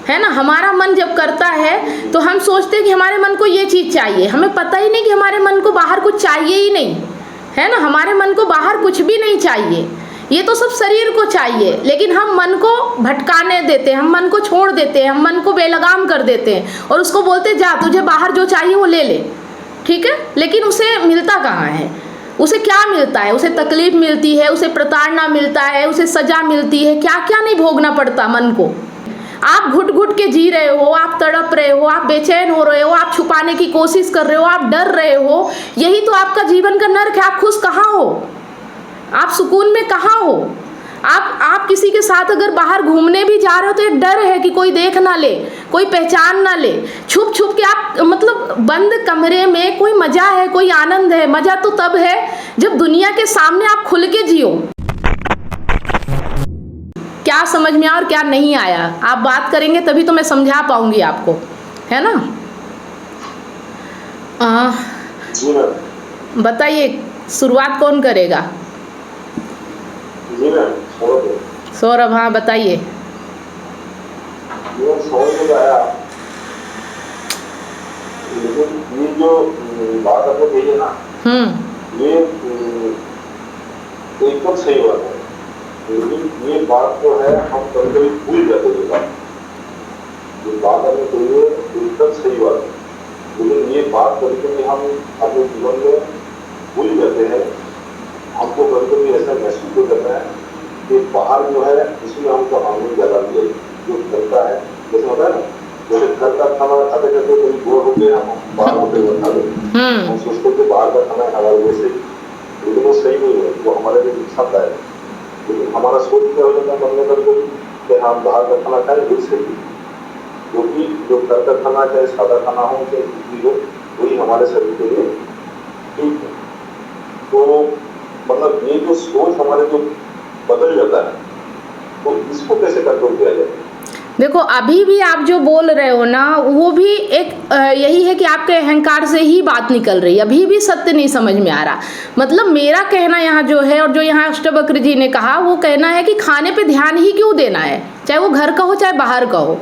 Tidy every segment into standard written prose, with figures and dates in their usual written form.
है ना। हमारा मन जब करता है तो हम सोचते हैं कि हमारे मन को ये चीज़ चाहिए, हमें पता ही नहीं कि हमारे मन को बाहर कुछ चाहिए ही नहीं, है ना। हमारे मन को बाहर कुछ भी नहीं चाहिए, ये तो सब शरीर को चाहिए, लेकिन हम मन को भटकाने देते हैं, हम मन को छोड़ देते हैं, हम मन को बेलगाम कर देते हैं और उसको बोलते जा तुझे बाहर जो चाहिए वो ले ले, ठीक है। लेकिन उसे मिलता कहाँ है, उसे क्या मिलता है, उसे तकलीफ मिलती है, उसे प्रताड़ना मिलता है, उसे सजा मिलती है, क्या क्या नहीं भोगना पड़ता मन को। आप घुट घुट के जी रहे हो, आप तड़प रहे हो, आप बेचैन हो रहे हो, आप छुपाने की कोशिश कर रहे हो, आप डर रहे हो, यही तो आपका जीवन का नर्क है। आप खुश कहाँ हो, आप सुकून में कहाँ हो। आप किसी के साथ अगर बाहर घूमने भी जा रहे हो तो एक डर है कि कोई देख ना ले, कोई पहचान ना ले, छुप छुप के आप मतलब बंद कमरे में कोई मजा है, कोई आनंद है। मजा तो तब है जब दुनिया के सामने आप खुल के जियो। क्या समझ में आया और क्या नहीं आया, आप बात करेंगे तभी तो मैं समझा पाऊंगी आपको, है ना। बताइए शुरुआत कौन करेगा। सौरभ, हाँ बताइए। ये जो बात आपने कही है ना, ये एकदम सही बात है, लेकिन ये बात जो है हम कभी कभी भूल जाते हैं। ये बात आपने कही है एकदम सही बात है, लेकिन ये बात कभी कभी हम अपने जीवन में भूल जाते हैं। हमको कभी कभी ऐसा महसूस हो जाता है कि बाहर जो है इसमें हमको आनंद ज्यादा मिले, जो करता है जैसे होता है ना, जैसे घर का खाना खाते खाते कभी बोर होते हैं, हम बाहर होते हुए खा लेते हैं, हम सोचते हैं कि बाहर का खाना खाना वैसे, लेकिन वो सही नहीं है, वो हमारे लिए नुकसानदायक है। लेकिन हमारा सोच क्या हो जाता है मन में कभी कि हम बाहर का खाना खाएं वो सही, क्योंकि जो घर का खाना चाहे सादा खाना हो चाहे कुछ भी हो, वही हमारे शरीर के लिए ठीक है। तो मतलब ये जो सोच हमारे जो बदल जाता है, तो इसको कैसे कंट्रोल किया जाए। देखो अभी भी आप जो बोल रहे हो ना, वो भी एक यही है कि आपके अहंकार से ही बात निकल रही है, अभी भी सत्य नहीं समझ में आ रहा। मतलब मेरा कहना यहाँ जो है, और जो यहाँ अष्टवक्र जी ने कहा, वो कहना है कि खाने पे ध्यान ही क्यों देना है, चाहे वो घर का हो चाहे बाहर का हो।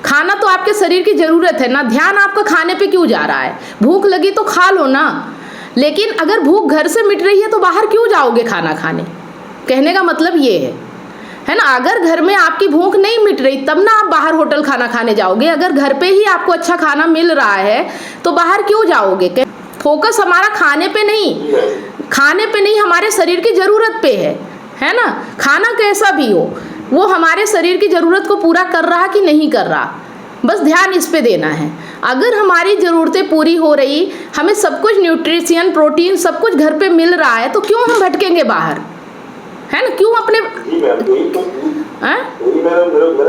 खाना तो आपके शरीर की ज़रूरत है ना, ध्यान आपका खाने पे क्यों जा रहा है। भूख लगी तो खा लो ना, लेकिन अगर भूख घर से मिट रही है तो बाहर क्यों जाओगे खाना खाने। कहने का मतलब ये है ना। अगर घर में आपकी भूख नहीं मिट रही तब ना आप बाहर होटल खाना खाने जाओगे, अगर घर पे ही आपको अच्छा खाना मिल रहा है तो बाहर क्यों जाओगे। फोकस हमारा खाने पे नहीं, हमारे शरीर की ज़रूरत पे है ना। खाना कैसा भी हो, वो हमारे शरीर की ज़रूरत को पूरा कर रहा कि नहीं कर रहा, बस ध्यान इस पे देना है। अगर हमारी ज़रूरतें पूरी हो रही, हमें सब कुछ न्यूट्रिशन प्रोटीन सब कुछ घर पे मिल रहा है, तो क्यों हम भटकेंगे बाहर, है ना। क्यों अपने मेरा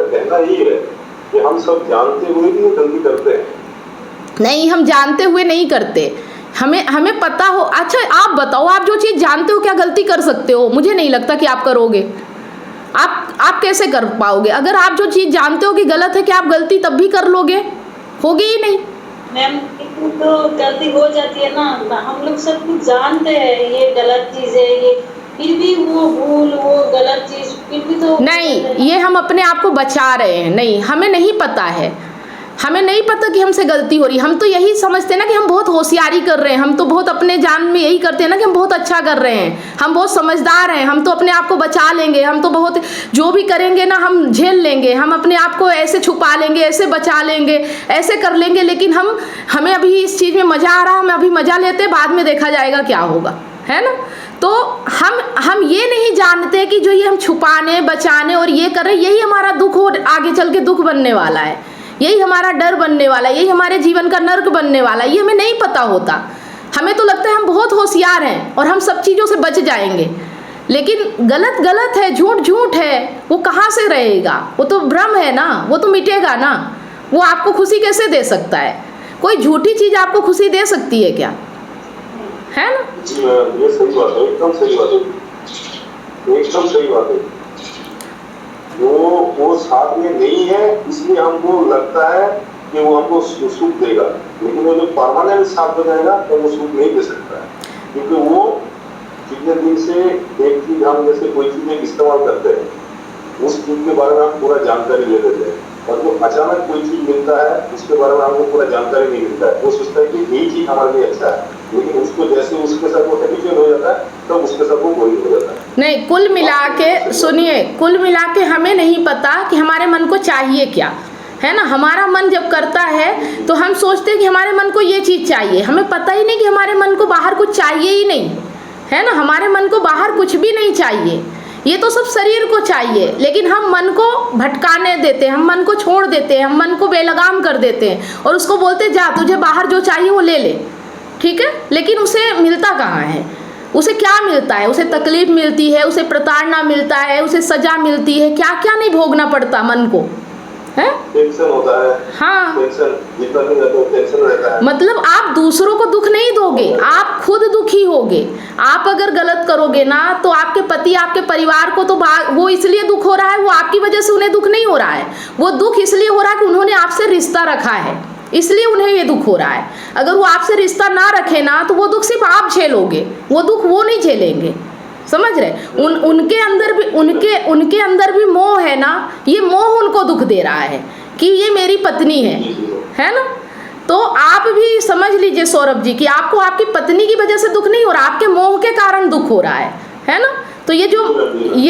कहना यही है कि हम सब जानते हुए भी गलती करते हैं। नहीं, हम जानते हुए नहीं करते, हमें पता हो। अच्छा आप बताओ, आप जो चीज़ जानते हो क्या गलती कर सकते हो। मुझे नहीं लगता कि आप करोगे। आप कैसे कर पाओगे। अगर आप जो चीज़ जानते हो कि गलत है, क्या आप गलती तब भी कर लोगे, होगी ही नहीं। मैम तो गलती हो जाती है ना, हम लोग सब कुछ जानते हैं ये गलत चीज़ है, ये फिर भी वो भूल, वो गलत चीज़ फिर भी तो नहीं, ये हम अपने आप को बचा रहे हैं। नहीं, हमें नहीं पता है, हमें नहीं पता कि हमसे गलती हो रही। हम तो यही समझते हैं ना कि हम बहुत होशियारी कर रहे हैं, हम तो बहुत अपने जान में यही करते हैं ना कि हम बहुत अच्छा कर रहे हैं, हम बहुत समझदार हैं, हम तो अपने आप को बचा लेंगे, हम तो बहुत जो भी करेंगे ना हम झेल लेंगे, हम अपने आप को ऐसे छुपा लेंगे, ऐसे बचा लेंगे, ऐसे कर लेंगे। लेकिन हमें अभी इस चीज़ में मज़ा आ रहा, हम अभी मज़ा लेते, बाद में देखा जाएगा क्या होगा, है ना। तो हम ये नहीं जानते कि जो ये हम छुपाने बचाने और ये कर रहे हैं, यही हमारा दुख हो आगे चल के दुख बनने वाला है, यही हमारा डर बनने वाला है, यही हमारे जीवन का नर्क बनने वाला है। ये हमें नहीं पता होता। हमें तो लगता है हम बहुत होशियार हैं और हम सब चीज़ों से बच जाएंगे, लेकिन गलत गलत है, झूठ झूठ है, वो कहाँ से रहेगा। वो तो भ्रम है ना, वो तो मिटेगा ना। वो आपको खुशी कैसे दे सकता है। कोई झूठी चीज़ आपको खुशी दे सकती है क्या, है ना। ये सही बात है, एकदम सही बात है, एकदम सही बात है। वो साथ में नहीं है, इसलिए हमको लगता है कि वो हमको सुख देगा, लेकिन वो जो परमानेंट साथ में जाएगा तो वो सुख नहीं दे सकता है। क्योंकि वो जितने दिन से एक चीज हम जैसे कोई चीज इस्तेमाल करते हैं, उस चीज के बारे में हम पूरा जानकारी ले लेते हैं, और वो अचानक कोई चीज मिलता है उसके बारे में हमको पूरा जानकारी नहीं मिलता है, वो सोचता है कि यही चीज हमारे लिए अच्छा है, लेकिन उसको जैसे उसके साथ वो हैबिचुअल हो जाता है तब उसके साथ वो बोरिंग हो जाता है। नहीं, कुल मिला के सुनिए, कुल मिला के हमें नहीं पता कि हमारे मन को चाहिए क्या, है ना। हमारा मन जब करता है तो हम सोचते हैं कि हमारे मन को ये चीज़ चाहिए, हमें पता ही नहीं कि हमारे मन को बाहर कुछ चाहिए ही नहीं, है ना। हमारे मन को बाहर कुछ भी नहीं चाहिए, ये तो सब शरीर को चाहिए, लेकिन हम मन को भटकाने देते हैं, हम मन को छोड़ देते हैं, हम मन को बेलगाम कर देते हैं और उसको बोलते जा तुझे बाहर जो चाहिए वो ले ले, ठीक है। लेकिन उसे मिलता कहाँ है, उसे क्या मिलता है, उसे तकलीफ मिलती है, उसे प्रताड़ना मिलता है, उसे सजा मिलती है, क्या क्या नहीं भोगना पड़ता मन को, है। टेंशन होता है, हाँ, टेंशन जितना भी रहता है टेंशन रहता है। मतलब आप दूसरों को दुख नहीं दोगे, आप खुद दुखी होगे। आप अगर गलत करोगे ना तो आपके पति, आपके परिवार को तो वो इसलिए दुख हो रहा है, वो आपकी वजह से उन्हें दुख नहीं हो रहा है, वो दुख इसलिए हो रहा है कि उन्होंने आपसे रिश्ता रखा है, इसलिए उन्हें ये दुख हो रहा है। अगर वो आपसे रिश्ता ना रखे ना तो वो दुख सिर्फ आप झेलोगे, वो दुख वो नहीं झेलेंगे, समझ रहे। उनके अंदर भी मोह है ना, ये मोह उनको दुख दे रहा है कि ये मेरी पत्नी है ना। तो आप भी समझ लीजिए सौरभ जी कि आपको आपकी पत्नी की वजह से दुख नहीं हो रहा, आपके मोह के कारण दुख हो रहा है ना। तो ये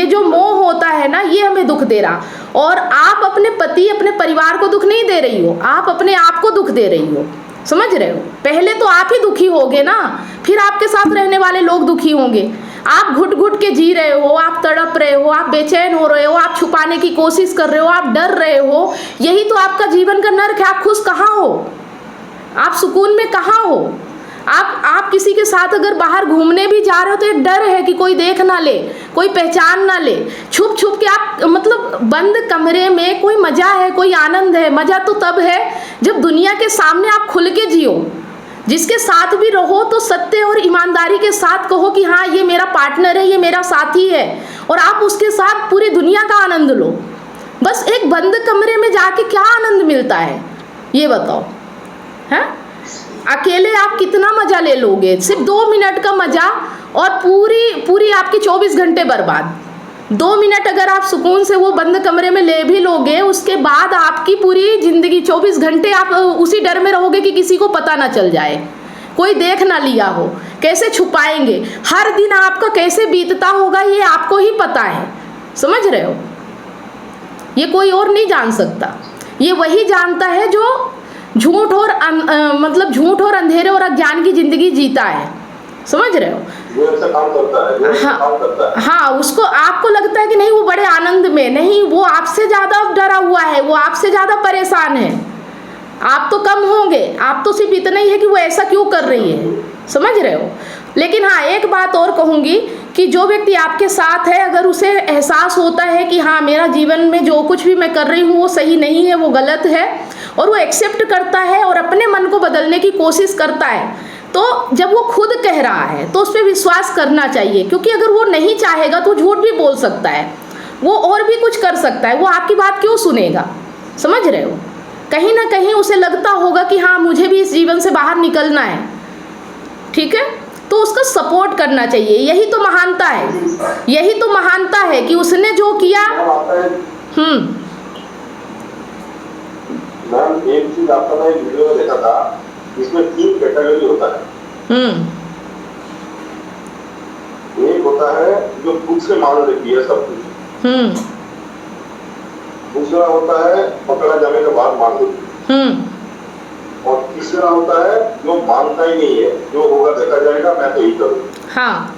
जो मोह होता है ना, ये हमें दुख दे रहा। और आप अपने पति, अपने परिवार को दुख नहीं दे रही हो, आप अपने आप को दुख दे रही हो, समझ रहे हो। पहले तो आप ही दुखी होगे ना, फिर आपके साथ रहने वाले लोग दुखी होंगे। आप घुट घुट के जी रहे हो, आप तड़प रहे हो, आप बेचैन हो रहे हो, आप छुपाने की कोशिश कर रहे हो, आप डर रहे हो, यही तो आपका जीवन का नर्क है। आप खुश कहाँ हो, आप सुकून में कहाँ हो। आप किसी के साथ अगर बाहर घूमने भी जा रहे हो तो एक डर है कि कोई देख ना ले, कोई पहचान ना ले, छुप छुप के आप, मतलब बंद कमरे में कोई मज़ा है, कोई आनंद है। मज़ा तो तब है जब दुनिया के सामने आप खुल के जियो, जिसके साथ भी रहो तो सत्य और ईमानदारी के साथ कहो कि हाँ ये मेरा पार्टनर है, ये मेरा साथी है, और आप उसके साथ पूरी दुनिया का आनंद लो। बस एक बंद कमरे में जाके क्या आनंद मिलता है ये बताओ, हैं। अकेले आप कितना मज़ा ले लोगे, सिर्फ 2 मिनट का मज़ा और पूरी आपकी 24 घंटे बर्बाद। 2 मिनट अगर आप सुकून से वो बंद कमरे में ले भी लोगे, उसके बाद आपकी पूरी ज़िंदगी 24 घंटे आप उसी डर में रहोगे कि किसी को पता ना चल जाए, कोई देख ना लिया हो, कैसे छुपाएंगे। हर दिन आपका कैसे बीतता होगा ये आपको ही पता है, समझ रहे हो। ये कोई और नहीं जान सकता, ये वही जानता है जो झूठ और अंधेरे और अज्ञान की ज़िंदगी जीता है, समझ रहे हो। जो ऐसा काम करता है, हाँ, उसको आपको लगता है कि नहीं वो बड़े आनंद में, नहीं, वो आपसे ज़्यादा डरा हुआ है, वो आपसे ज़्यादा परेशान है। आप तो कम होंगे, आप तो सिर्फ इतना ही है कि वो ऐसा क्यों कर रही है, समझ रहे हो। लेकिन हाँ, एक बात और कहूँगी कि जो व्यक्ति आपके साथ है, अगर उसे एहसास होता है कि हाँ मेरा जीवन में जो कुछ भी मैं कर रही हूँ वो सही नहीं है, वो गलत है, और वो एक्सेप्ट करता है और अपने मन को बदलने की कोशिश करता है, तो जब वो खुद कह रहा है तो उस पर विश्वास करना चाहिए। क्योंकि अगर वो नहीं चाहेगा तो झूठ भी बोल सकता है, वो और भी कुछ कर सकता है, वो आपकी बात क्यों सुनेगा, समझ रहे हो। कहीं ना कहीं उसे लगता होगा कि हाँ मुझे भी इस जीवन से बाहर निकलना है, ठीक है, तो उसका सपोर्ट करना चाहिए। यही तो महानता है, यही तो महानता है कि उसने जो किया। मैम एक चीज आपका मैं वीडियो में देखा था, इसमें 3 कैटेगरी होता है। एक होता है जो खुद से मान लेती है सब कुछ, दूसरा होता है पकड़ा जाने के बाद मान लेती है, और तीसरा होता है जो मानता ही नहीं है, जो होगा देखा जाएगा, मैं तो यही करूँ। हाँ,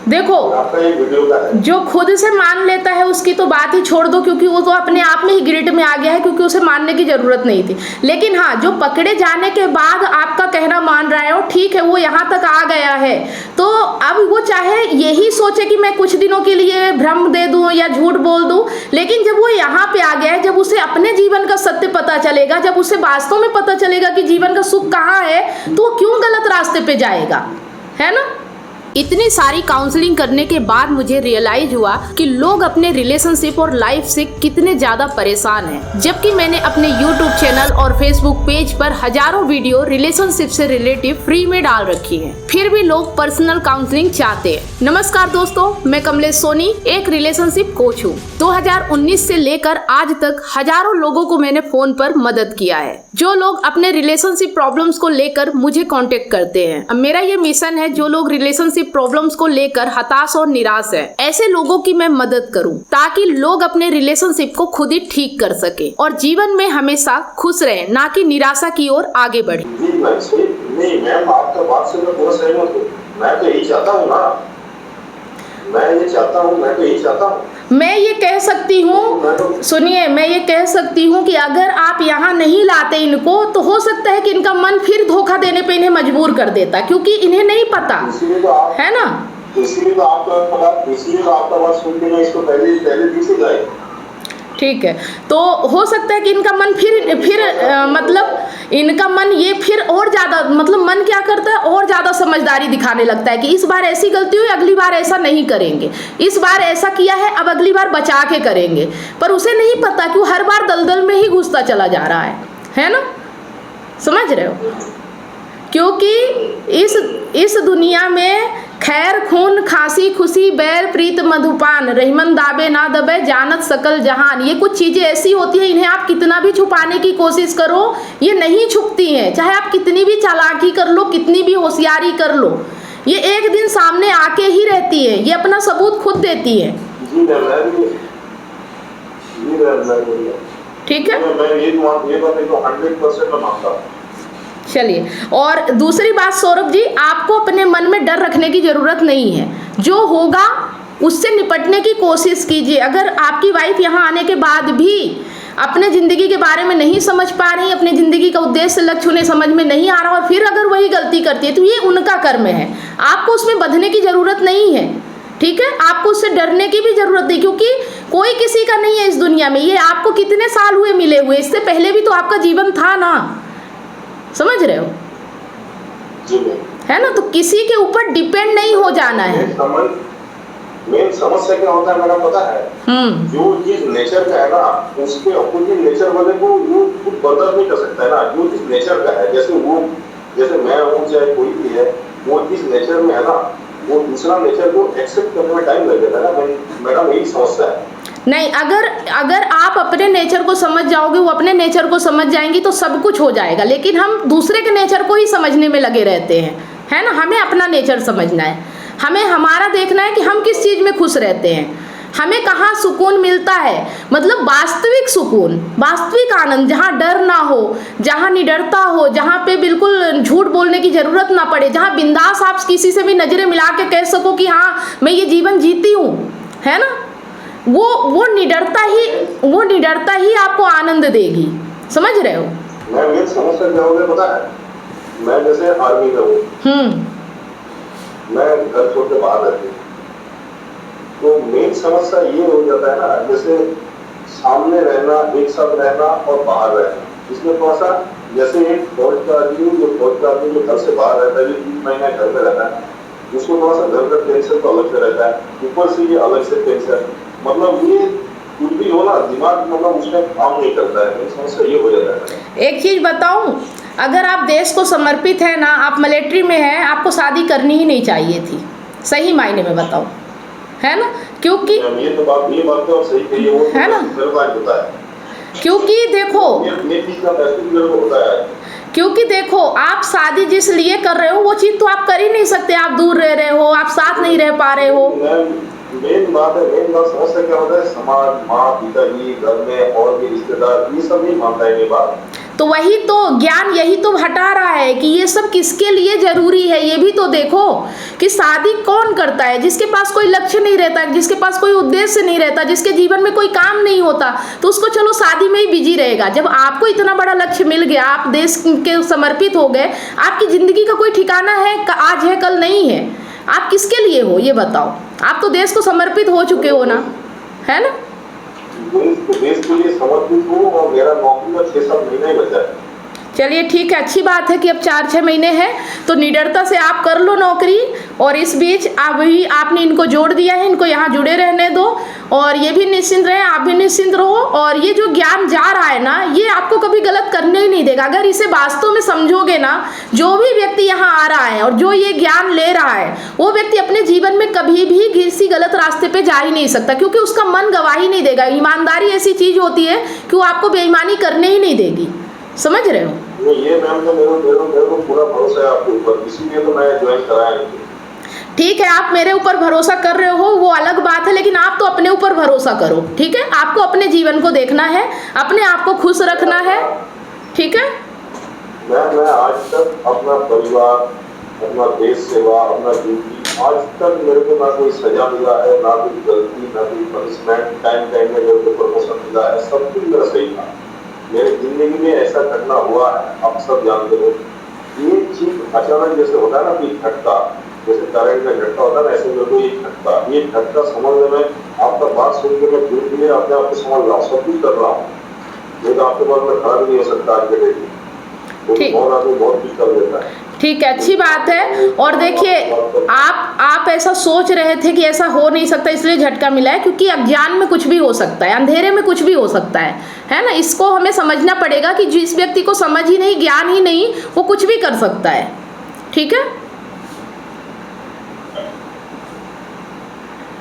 देखो आपका एक वीडियो का है, जो खुद से मान लेता है उसकी तो बात ही छोड़ दो, क्योंकि वो तो अपने आप में ही गिल्ट में आ गया है, क्योंकि उसे मानने की ज़रूरत नहीं थी। लेकिन हाँ, जो पकड़े जाने के बाद आपका कहना मान रहा है, और ठीक है वो यहाँ तक आ गया है, तो अब वो चाहे यही सोचे कि मैं कुछ दिनों के लिए भ्रम दे दूँ या झूठ बोल दूँ, लेकिन जब वो यहाँ पे आ गया है, जब उसे अपने जीवन का सत्य पता चलेगा, जब उसे वास्तव में पता चलेगा कि जीवन का सुख कहाँ है, तो वो क्यों गलत रास्ते पे जाएगा, है ना। इतनी सारी काउंसलिंग करने के बाद मुझे रियलाइज हुआ कि लोग अपने रिलेशनशिप और लाइफ से कितने ज्यादा परेशान हैं। जबकि मैंने अपने YouTube चैनल और Facebook पेज पर हजारों वीडियो रिलेशनशिप से रिलेटिव फ्री में डाल रखी है, फिर भी लोग पर्सनल काउंसलिंग चाहते हैं। नमस्कार दोस्तों, मैं कमलेश सोनी एक रिलेशनशिप कोच हूँ। 2019 से लेकर आज तक हजारों लोगों को मैंने फोन पर मदद किया है, जो लोग अपने रिलेशनशिप प्रॉब्लम्स को लेकर मुझे कांटेक्ट करते हैं। अब मेरा ये मिशन है, जो लोग रिलेशनशिप प्रॉब्लम्स को लेकर हताश और निराश है, ऐसे लोगों की मैं मदद करूं, ताकि लोग अपने रिलेशनशिप को खुद ही ठीक कर सके और जीवन में हमेशा खुश रहे, ना कि निराशा की ओर आगे बढ़े। नहीं मैम, आपका बात से मैं पूरा सहमत हूँ। मैं तो यही चाहता हूँ ना, मैं तो यही चाहता हूँ। मैं ये कह सकती हूँ, सुनिए, मैं ये कह सकती हूँ कि अगर आप यहाँ नहीं लाते इनको, तो हो सकता है कि इनका मन फिर धोखा देने पे इन्हें मजबूर कर देता, क्योंकि इन्हें नहीं पता है ना। इसलिए तो आपका बात सुन के मैं इसको पहले दिन से लाए। ठीक है, तो हो सकता है कि इनका मन फिर मतलब इनका मन ये फिर और ज़्यादा, मतलब मन क्या करता है, और ज़्यादा समझदारी दिखाने लगता है कि इस बार ऐसी गलती हुई, अगली बार ऐसा नहीं करेंगे, इस बार ऐसा किया है, अब अगली बार बचा के करेंगे। पर उसे नहीं पता कि वो हर बार दलदल में ही घुसता चला जा रहा है ना। समझ रहे हो? क्योंकि इस दुनिया में खैर खून खांसी खुशी बैर प्रीत मधुपान रहीमन दाबे ना दबे जानत सकल जहान, ये कुछ चीज़ें ऐसी होती हैं, इन्हें आप कितना भी छुपाने की कोशिश करो, ये नहीं छुपती हैं। चाहे आप कितनी भी चालाकी कर लो, कितनी भी होशियारी कर लो, ये एक दिन सामने आके ही रहती है, ये अपना सबूत खुद देती है। ठीक है, चलिए। और दूसरी बात सौरभ जी, आपको अपने मन में डर रखने की ज़रूरत नहीं है, जो होगा उससे निपटने की कोशिश कीजिए। अगर आपकी वाइफ यहाँ आने के बाद भी अपने ज़िंदगी के बारे में नहीं समझ पा रही, अपने ज़िंदगी का उद्देश्य लक्ष्य उन्हें समझ में नहीं आ रहा, और फिर अगर वही गलती करती है, तो ये उनका कर्म है, आपको उसमें बंधने की ज़रूरत नहीं है। ठीक है, आपको उससे डरने की भी ज़रूरत नहीं, क्योंकि कोई किसी का नहीं है इस दुनिया में। ये आपको कितने साल हुए मिले हुए, इससे पहले भी तो आपका जीवन था ना। समझ रहे हो? है ना? तो किसी के ऊपर डिपेंड नहीं हो जाना है। मेन समस्या क्या होता है मैडम पता है? जो चीज नेचर का है ना, उसके अपोजिट नेचर वाले को वो खुद बर्दाश्त नहीं कर सकता है ना। जो चीज नेचर का है, जैसे मैं हूँ चाहे कोई भी है, वो चीज नेचर में है ना, वो दूसरा नेचर को एक्सेप्ट करने में टाइम लगेगा ना। मैडम यही समस्या है। नहीं, अगर आप अपने नेचर को समझ जाओगे, वो अपने नेचर को समझ जाएंगी, तो सब कुछ हो जाएगा। लेकिन हम दूसरे के नेचर को ही समझने में लगे रहते हैं, है ना। हमें अपना नेचर समझना है, हमें हमारा देखना है कि हम किस चीज़ में खुश रहते हैं, हमें कहाँ सुकून मिलता है, मतलब वास्तविक सुकून, वास्तविक आनंद, जहाँ डर ना हो, जहाँ निडरता हो, जहाँ पे बिल्कुल झूठ बोलने की ज़रूरत ना पड़े, जहाँ बिंदास आप किसी से भी नज़रें मिला के कह सको कि हाँ मैं ये जीवन जीती हूँ, है ना। वो निडरता ही आपको आनंद देगी। समझ रहे हो? मैं समस्या क्या हो गया पता है? मैं जैसे आर्मी में हूँ, मैं घर छोड़ के बाहर रहती हूँ, तो मेन समस्या ये हो जाता है ना, जैसे सामने रहना, एक साथ रहना और बाहर रहना, इसमें थोड़ा सा, जैसे एक फौज का आदमी जो घर से बाहर रहता है, जो 3 महीने घर में रहता है, उसको थोड़ा सा घर का टेंशन तो अलग से रहता है, ऊपर से ये अलग से टेंशन, मतलब ये कुछ भी हो ना, दिमाग मतलब उसमें काम नहीं करता है। समस्या ये हो जाता है। एक चीज़ बताऊं, अगर आप देश को समर्पित है ना, आप मिलिट्री में हैं, आपको शादी करनी ही नहीं चाहिए थी, सही मायने में बताओ, है ना। क्योंकि ये बात तो सही कही है, वो है ना, होता है। क्योंकि क्योंकि देखो, आप शादी जिस लिए कर रहे हो, वो चीज़ तो आप कर ही नहीं सकते। आप दूर रह रहे हो, आप साथ नहीं रह पा रहे हो। मेन बात समस्या क्या होता है, समाज, माँ पिता जी, घर में और भी रिश्तेदार, ये सब नहीं मानता है ये बात। तो वही तो ज्ञान यही तो हटा रहा है कि ये सब किसके लिए जरूरी है। ये भी तो देखो कि शादी कौन करता है, जिसके पास कोई लक्ष्य नहीं रहता, जिसके पास कोई उद्देश्य नहीं रहता, जिसके जीवन में कोई काम नहीं होता, तो उसको चलो शादी में ही बिजी रहेगा। जब आपको इतना बड़ा लक्ष्य मिल गया, आप देश के समर्पित हो गए, आपकी जिंदगी का कोई ठिकाना है, आज है कल नहीं है, आप किसके लिए हो ये बताओ। आप तो देश को समर्पित हो चुके हो ना, है ना। देश के लिए समर्पित हूँ और मेरा नौकरी का 6-7 महीने ही बचा है। चलिए ठीक है, अच्छी बात है कि अब 4-6 महीने हैं, तो निडरता से आप कर लो नौकरी और इस बीच अभी आपने इनको जोड़ दिया है, इनको यहाँ जुड़े रहने दो और ये भी निश्चिंत रहे, आप भी निश्चिंत रहो। और ये जो ज्ञान जा रहा है ना, ये आपको कभी गलत करने ही नहीं देगा। अगर इसे वास्तव में समझोगे ना, जो भी व्यक्ति यहाँ आ रहा है और जो ये ज्ञान ले रहा है, वो व्यक्ति अपने जीवन में कभी भी किसी गलत रास्ते पे जा ही नहीं सकता, क्योंकि उसका मन गवाही नहीं देगा। ईमानदारी ऐसी चीज होती है कि वो आपको बेईमानी करने ही नहीं देगी। समझ रहे हो? ये मैम तो मेरे को पूरा भरोसा है आपके ऊपर, इसीलिए तो मैं ज्वाइन कराया नहीं। ठीक है, आप मेरे ऊपर भरोसा कर रहे हो वो अलग बात है, लेकिन आप तो अपने ऊपर भरोसा करो। ठीक है, आपको अपने जीवन को देखना है, अपने आप को खुश रखना है। ठीक है, मैं आज तक अपना परिवार, अपना देश सेवा, अपना ड्यूटी, आज तक मेरे को ना कोई सजा मिला है, ना कोई गलती, ना कोई पनिशमेंट, टाइम टाइम में मेरे को प्रमोशन मिला है, सब कुछ मेरा सही था। मेरी जिंदगी में ऐसा घटना हुआ है, आप सब जानते हो। ये चीज अचानक जैसे होता है ना कि झटका, जैसे करंट में झटका होता है ना, ऐसे मेरे को ये झटका समझने में, आपका बात सुन के मैं धीरे धीरे अपने आप को समझ रहा हूँ, सब कुछ कर रहा हूँ। ये तो आपके पास में खड़ा भी नहीं हो सकता आज के डेट में, बहुत आदमी बहुत कुछ कर देता है। ठीक है, अच्छी बात है। और देखिए, आप ऐसा सोच रहे थे कि ऐसा हो नहीं सकता इसलिए झटका मिला है, क्योंकि अज्ञान में कुछ भी हो सकता है, अंधेरे में कुछ भी हो सकता है ना। इसको हमें समझना पड़ेगा कि जिस व्यक्ति को समझ ही नहीं, ज्ञान ही नहीं, वो कुछ भी कर सकता है। ठीक है,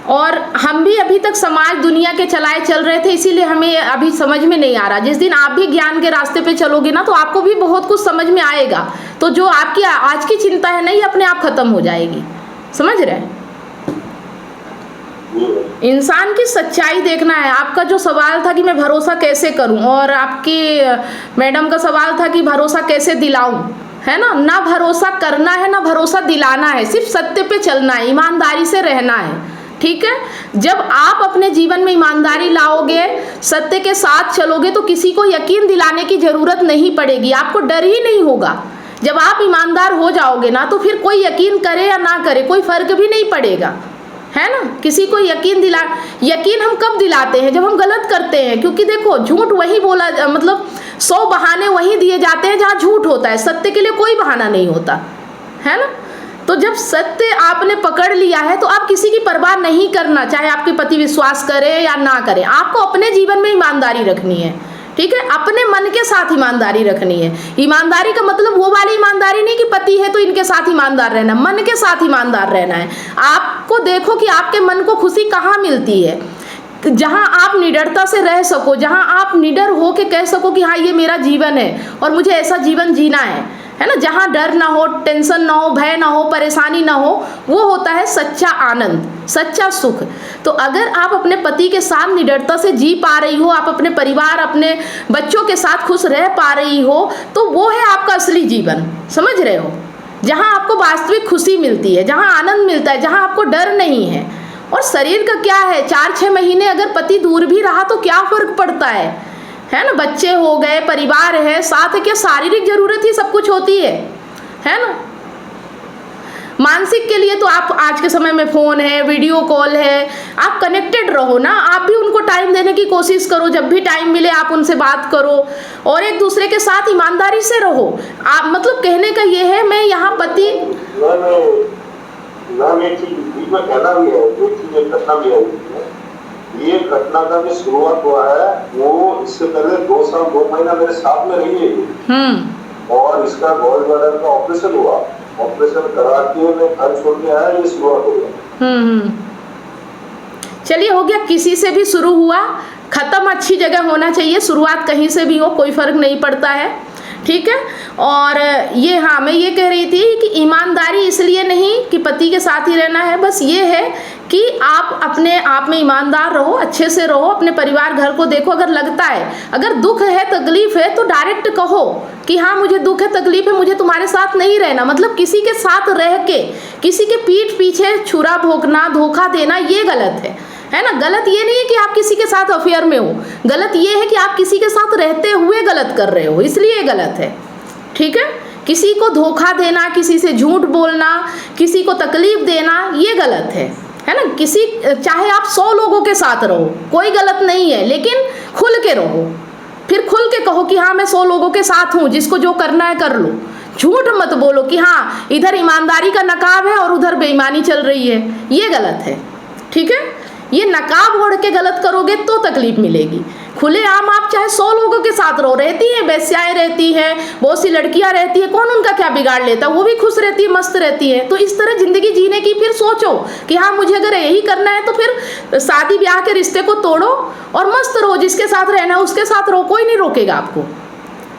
और हम भी अभी तक समाज दुनिया के चलाए चल रहे थे, इसीलिए हमें अभी समझ में नहीं आ रहा। जिस दिन आप भी ज्ञान के रास्ते पे चलोगे ना, तो आपको भी बहुत कुछ समझ में आएगा। तो जो आपकी आज की चिंता है ना, ये अपने आप खत्म हो जाएगी। समझ रहे हैं? इंसान की सच्चाई देखना है। आपका जो सवाल था कि मैं भरोसा कैसे करूं, और आपकी मैडम का सवाल था कि भरोसा कैसे दिलाऊं, है ना भरोसा करना है, ना भरोसा दिलाना है, सिर्फ सत्य पे चलना है, ईमानदारी से रहना है। ठीक है, जब आप अपने जीवन में ईमानदारी लाओगे, सत्य के साथ चलोगे, तो किसी को यकीन दिलाने की जरूरत नहीं पड़ेगी, आपको डर ही नहीं होगा। जब आप ईमानदार हो जाओगे ना, तो फिर कोई यकीन करे या ना करे कोई फर्क भी नहीं पड़ेगा, है ना। किसी को यकीन हम कब दिलाते हैं? जब हम गलत करते हैं। क्योंकि देखो, झूठ वही बोला, मतलब 100 बहाने वही दिए जाते हैं जहाँ झूठ होता है, सत्य के लिए कोई बहाना नहीं होता, है ना। तो जब सत्य आपने पकड़ लिया है, तो आप किसी की परवाह नहीं करना, चाहे आपके पति विश्वास करे या ना करे। आपको अपने जीवन में ईमानदारी रखनी है। ठीक है, अपने मन के साथ ईमानदारी रखनी है। ईमानदारी का मतलब वो वाली ईमानदारी नहीं कि पति है तो इनके साथ ईमानदार रहना, मन के साथ ईमानदार रहना है। आपको देखो कि आपके मन को खुशी कहाँ मिलती है, जहाँ आप निडरता से रह सको, जहाँ आप निडर हो के कह सको कि हाँ, ये मेरा जीवन है और मुझे ऐसा जीवन जीना है ना। जहाँ डर ना हो, टेंशन ना हो, भय ना हो, परेशानी ना हो, वो होता है सच्चा आनंद, सच्चा सुख। तो अगर आप अपने पति के साथ निडरता से जी पा रही हो, आप अपने परिवार, अपने बच्चों के साथ खुश रह पा रही हो, तो वो है आपका असली जीवन। समझ रहे हो? जहाँ आपको वास्तविक खुशी मिलती है, जहाँ आनंद मिलता है, जहाँ आपको डर नहीं है। और शरीर का क्या है, 4-6 महीने अगर पति दूर भी रहा तो क्या फर्क पड़ता है ना। बच्चे हो गए, परिवार है, साथ है, क्या शारीरिक जरूरत ही सब कुछ होती है ना। मानसिक के लिए तो आप आज के समय में फोन है, वीडियो कॉल है, आप कनेक्टेड रहो ना। आप भी उनको टाइम देने की कोशिश करो, जब भी टाइम मिले आप उनसे बात करो और एक दूसरे के साथ ईमानदारी से रहो। आप मतलब कहने का ये है, मैं यहाँ पति ये घटना का जो शुरुआत हुआ है, वो इससे पहले 2 साल 2 महीना मेरे साथ में रही है। और इसका गॉल ब्लैडर का ऑपरेशन हुआ, ऑपरेशन करा के मैं घर छोड़ के आया, ये शुरुआत हो गया। चलिए, हो गया। किसी से भी शुरू हुआ, खत्म अच्छी जगह होना चाहिए। शुरुआत कहीं से भी हो, कोई फर्क नहीं पड़ता है। ठीक है, और ये हाँ, मैं ये कह रही थी कि ईमानदारी इसलिए नहीं कि पति के साथ ही रहना है, बस ये है कि आप अपने आप में ईमानदार रहो, अच्छे से रहो, अपने परिवार घर को देखो। अगर लगता है, अगर दुख है, तकलीफ है, तो डायरेक्ट कहो कि हाँ, मुझे दुख है, तकलीफ है, मुझे तुम्हारे साथ नहीं रहना। मतलब किसी के साथ रह के किसी के पीठ पीछे छुरा भोंकना, धोखा देना, ये गलत है ना। गलत ये नहीं है कि आप किसी के साथ अफेयर में हो, गलत ये है कि आप किसी के साथ रहते हुए गलत कर रहे हो, इसलिए गलत है। ठीक है, किसी को धोखा देना, किसी से झूठ बोलना, किसी को तकलीफ देना, ये गलत है ना। चाहे आप 100 लोगों के साथ रहो, कोई गलत नहीं है, लेकिन खुल के रहो। फिर खुल के कहो कि हाँ, मैं 100 लोगों के साथ हूँ, जिसको जो करना है कर लो। झूठ मत बोलो कि हाँ इधर ईमानदारी का नकाब है और उधर बेईमानी चल रही है, ये गलत है। ठीक है, ये नकाब ओढ़ के गलत करोगे तो तकलीफ मिलेगी। खुलेआम आप चाहे 100 लोगों के साथ रहो, रहती हैं बेस्याएं रहती हैं, बहुत सी लड़कियां रहती हैं, कौन उनका क्या बिगाड़ लेता, वो भी खुश रहती है, मस्त रहती है। तो इस तरह जिंदगी जीने की फिर सोचो कि हाँ मुझे अगर यही करना है तो फिर शादी ब्याह के रिश्ते को तोड़ो और मस्त रहो, जिसके साथ रहना है उसके साथ रहो, कोई नहीं रोकेगा आपको,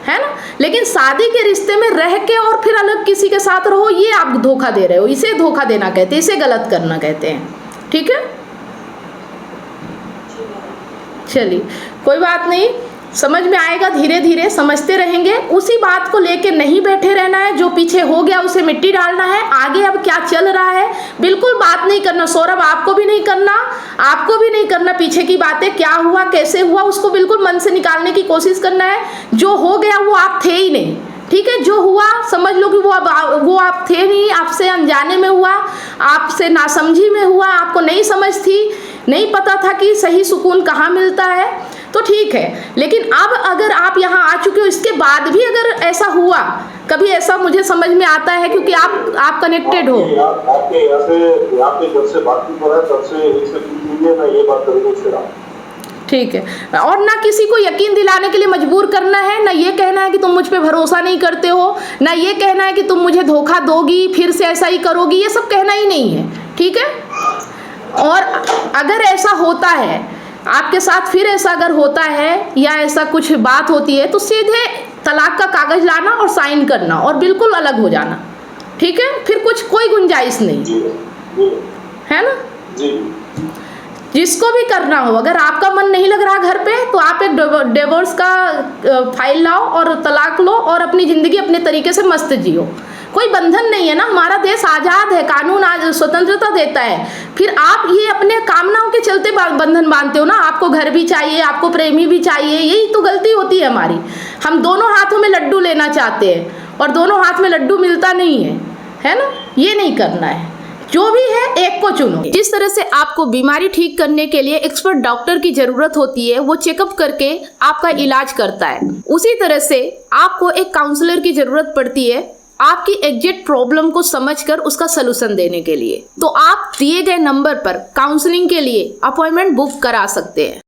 है ना। लेकिन शादी के रिश्ते में रह के और फिर अलग किसी के साथ रहो, ये आप धोखा दे रहे हो, इसे धोखा देना कहते हैं, इसे गलत करना कहते हैं। ठीक है, चलिए कोई बात नहीं, समझ में आएगा, धीरे धीरे समझते रहेंगे। उसी बात को लेके नहीं बैठे रहना है, जो पीछे हो गया उसे मिट्टी डालना है, आगे अब क्या चल रहा है बिल्कुल बात नहीं करना। सौरभ आपको भी नहीं करना, आपको भी नहीं करना, पीछे की बातें क्या हुआ कैसे हुआ उसको बिल्कुल मन से निकालने की कोशिश करना है। जो हो गया वो आप थे ही नहीं, ठीक है, जो हुआ समझ लो कि वो आप थे नहीं, आपसे अनजाने में हुआ, आपसे नासमझी में हुआ, आपको नहीं समझ थी, नहीं पता था कि सही सुकून कहाँ मिलता है, तो ठीक है। लेकिन अब अगर आप यहाँ आ चुके हो, इसके बाद भी अगर ऐसा हुआ कभी, ऐसा मुझे समझ में आता है क्योंकि आप कनेक्टेड हो। आपके यहाँ पे जब से बातचीत हो रहा है तब से इससे पूछिए, मैं ये बात करूँगा उससे। ठीक है, और ना किसी को यकीन दिलाने के लिए मजबूर करना है, ना ये कहना है कि तुम मुझ पे भरोसा नहीं करते हो, ना ये कहना है कि तुम मुझे धोखा दोगी फिर से ऐसा ही करोगी, ये सब कहना ही नहीं है। ठीक है, और अगर ऐसा होता है आपके साथ, फिर ऐसा अगर होता है या ऐसा कुछ बात होती है तो सीधे तलाक का कागज लाना और साइन करना और बिल्कुल अलग हो जाना। ठीक है, फिर कुछ कोई गुंजाइश नहीं है ना जी। जिसको भी करना हो, अगर आपका मन नहीं लग रहा घर पे तो आप एक डिवोर्स का फाइल लाओ और तलाक लो और अपनी ज़िंदगी अपने तरीके से मस्त जियो। कोई बंधन नहीं है ना, हमारा देश आज़ाद है, कानून आज स्वतंत्रता देता है। फिर आप ये अपने कामनाओं के चलते बंधन बांधते हो ना, आपको घर भी चाहिए, आपको प्रेमी भी चाहिए, यही तो गलती होती है हमारी। हम दोनों हाथों में लड्डू लेना चाहते हैं और दोनों हाथ में लड्डू मिलता नहीं है ना, ये नहीं करना है। जो भी है एक को चुनो। जिस तरह से आपको बीमारी ठीक करने के लिए एक्सपर्ट डॉक्टर की जरूरत होती है, वो चेकअप करके आपका इलाज करता है, उसी तरह से आपको एक काउंसलर की जरूरत पड़ती है आपकी एग्जैक्ट प्रॉब्लम को समझकर उसका सलूशन देने के लिए। तो आप दिए गए नंबर पर काउंसलिंग के लिए अपॉइंटमेंट बुक करा सकते हैं।